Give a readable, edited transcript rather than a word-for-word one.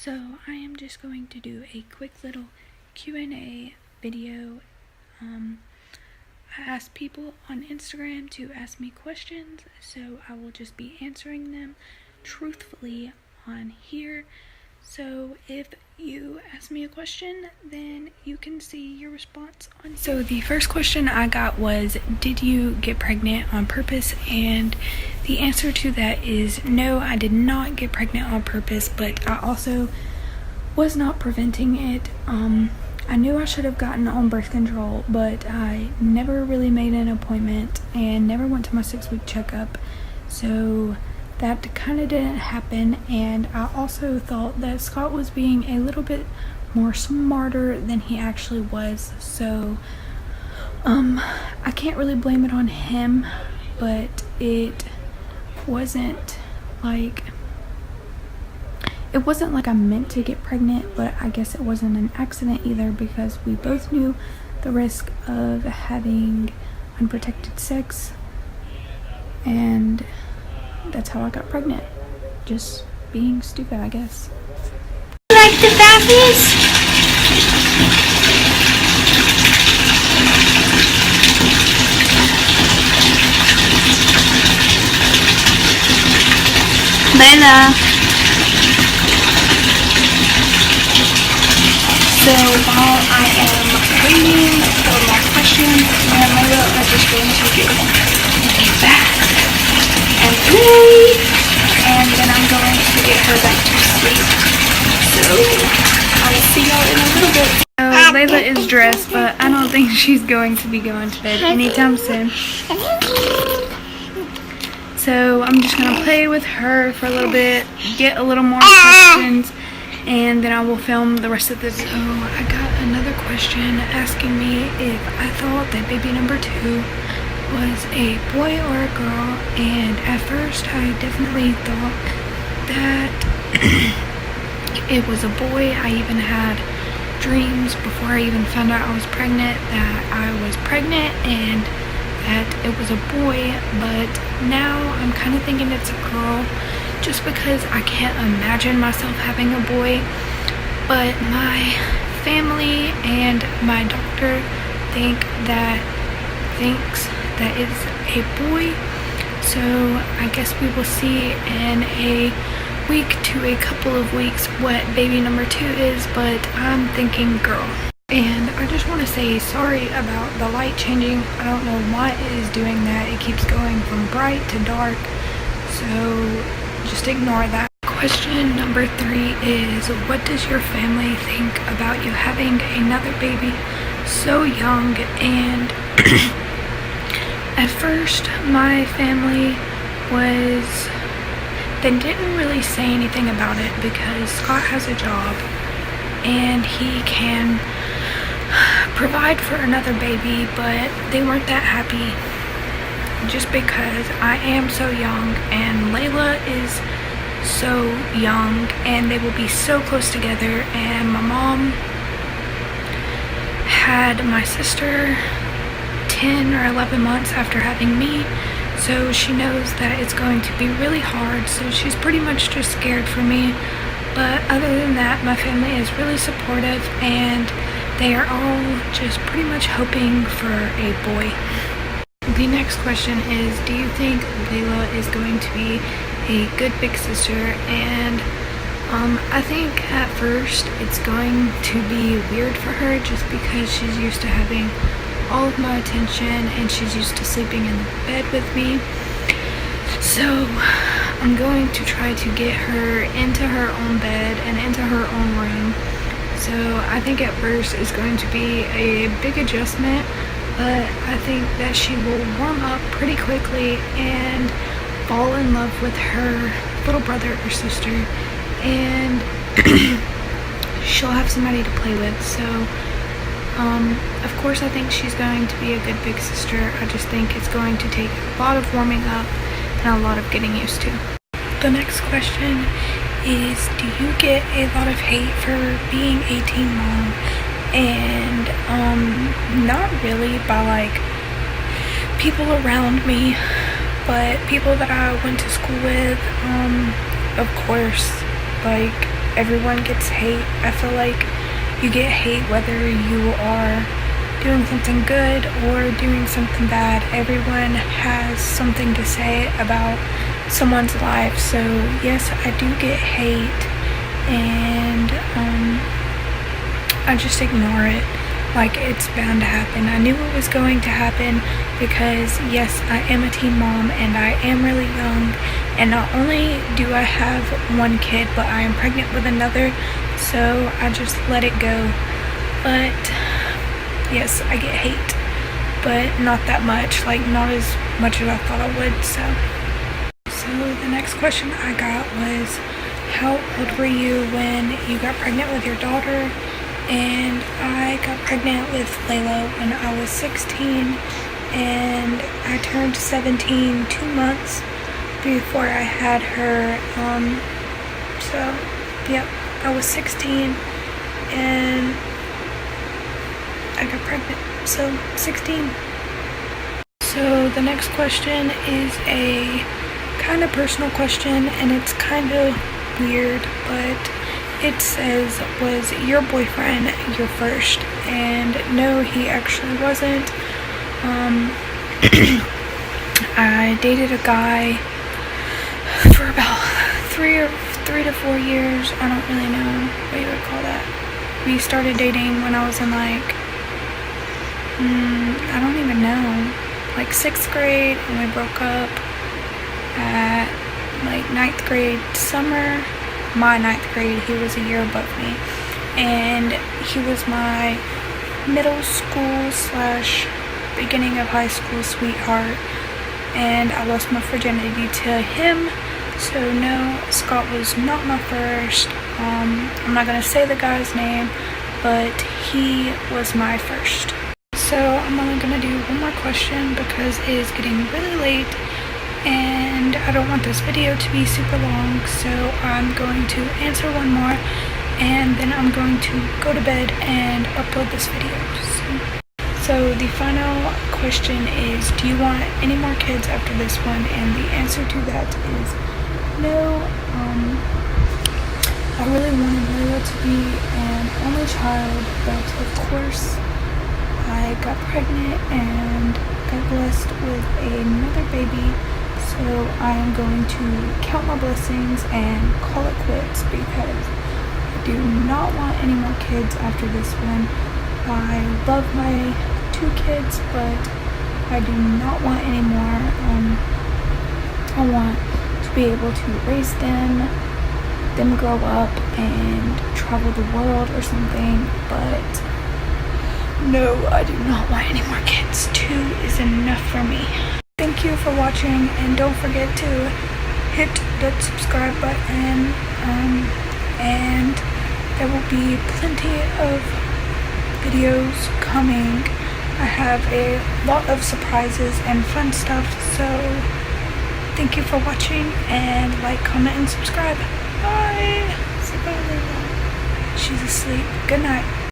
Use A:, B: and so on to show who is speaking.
A: So I am just going to do a quick little Q&A video. I asked people on Instagram to ask me questions, so I will just be answering them truthfully on here. So if you ask me a question, then you can see your response on. So the first question I got was, did you get pregnant on purpose? And the answer to that is no, I did not get pregnant on purpose, but I also was not preventing it. I knew I should have gotten on birth control, but I never really made an appointment and never went to my 6-week checkup. So that kind of didn't happen, and I also thought that Scott was being a little bit more smarter than he actually was. So I can't really blame it on him, but it wasn't like I meant to get pregnant, but I guess it wasn't an accident either, because we both knew the risk of having unprotected sex, and that's how I got pregnant. Just being stupid, I guess.
B: Like the fastest? Laylah.
A: So while I am waiting for more questions, me and Laylah are just going to get back and play, and then I'm going to get her back to sleep. So I'll see y'all in a little bit. So Laylah is dressed, but I don't think she's going to be going to bed anytime soon. So I'm just going to play with her for a little bit, get a little more questions, and then I will film the rest of the video. I got another question asking me if I thought that baby number 2 was a boy or a girl, and at first I definitely thought that it was a boy. I even had dreams before I even found out I was pregnant that I was pregnant and that it was a boy, but now I'm kind of thinking it's a girl, just because I can't imagine myself having a boy. But my family and my doctor thinks that it's a boy. So I guess we will see in a week to a couple of weeks what baby number 2 is, but I'm thinking girl. And I just want to say sorry about the light changing. I don't know why it is doing that. It keeps going from bright to dark, so just ignore that. Question number 3 is, what does your family think about you having another baby so young? And at first my family they didn't really say anything about it, because Scott has a job and he can provide for another baby, but they weren't that happy just because I am so young and Laylah is so young, and they will be so close together. And my mom had my sister 10 or 11 months after having me, so she knows that it's going to be really hard, so she's pretty much just scared for me. But other than that, my family is really supportive, and they are all just pretty much hoping for a boy. The next question is, do you think Laylah is going to be a good big sister? And I think at first it's going to be weird for her, just because she's used to having all of my attention and she's used to sleeping in the bed with me. So I'm going to try to get her into her own bed and into her own room. So I think at first it's going to be a big adjustment, but I think that she will warm up pretty quickly and fall in love with her little brother or sister, and she'll have somebody to play with. So of course I think she's going to be a good big sister. I just think it's going to take a lot of warming up and a lot of getting used to. The next question is, do you get a lot of hate for being a teen mom? And not really by like people around me, but people that I went to school with. Of course, like everyone gets hate. I feel like you get hate whether you are doing something good or doing something bad. Everyone has something to say about someone's life. So yes, I do get hate, and I just ignore it. Like, it's bound to happen. I knew it was going to happen because yes, I am a teen mom and I am really young, and not only do I have one kid, but I am pregnant with another, so I just let it go. But yes, I get hate, but not that much, like not as much as I thought I would. So the next question I got was, how old were you when you got pregnant with your daughter? And I got pregnant with Laylah when I was 16, and I turned 17 2 months before I had her. So yep, I was 16 and I got pregnant, so 16. So the next question is a kind of personal question, and it's kind of weird, but it says, was your boyfriend your first? And no, he actually wasn't. I dated a guy for about 3 to 4 years. I don't really know what you would call that. We started dating when I was in like, I don't even know, like 6th grade, and we broke up at like 9th grade summer. My 9th grade, he was a year above me, and he was my middle school / beginning of high school sweetheart, and I lost my virginity to him. So no, Scott was not my first. I'm not gonna say the guy's name, but he was my first. So I'm only gonna do one more question because it is getting really late and I don't want this video to be super long, so I'm going to answer one more and then I'm going to go to bed and upload this video. So the final question is, do you want any more kids after this one? And the answer to that is no. I really wanted Laylah to be an only child, but of course I got pregnant and got blessed with another baby. So I am going to count my blessings and call it quits because I do not want any more kids after this one. I love my 2 kids, but I do not want any more. I want to be able to raise them grow up and travel the world or something, but no, I do not want any more kids. 2 is enough for me. Thank you for watching, and don't forget to hit that subscribe button, and there will be plenty of videos coming. I have a lot of surprises and fun stuff, so thank you for watching, and like, comment, and subscribe. Bye. Say bye, Laylah. She's asleep. Good night.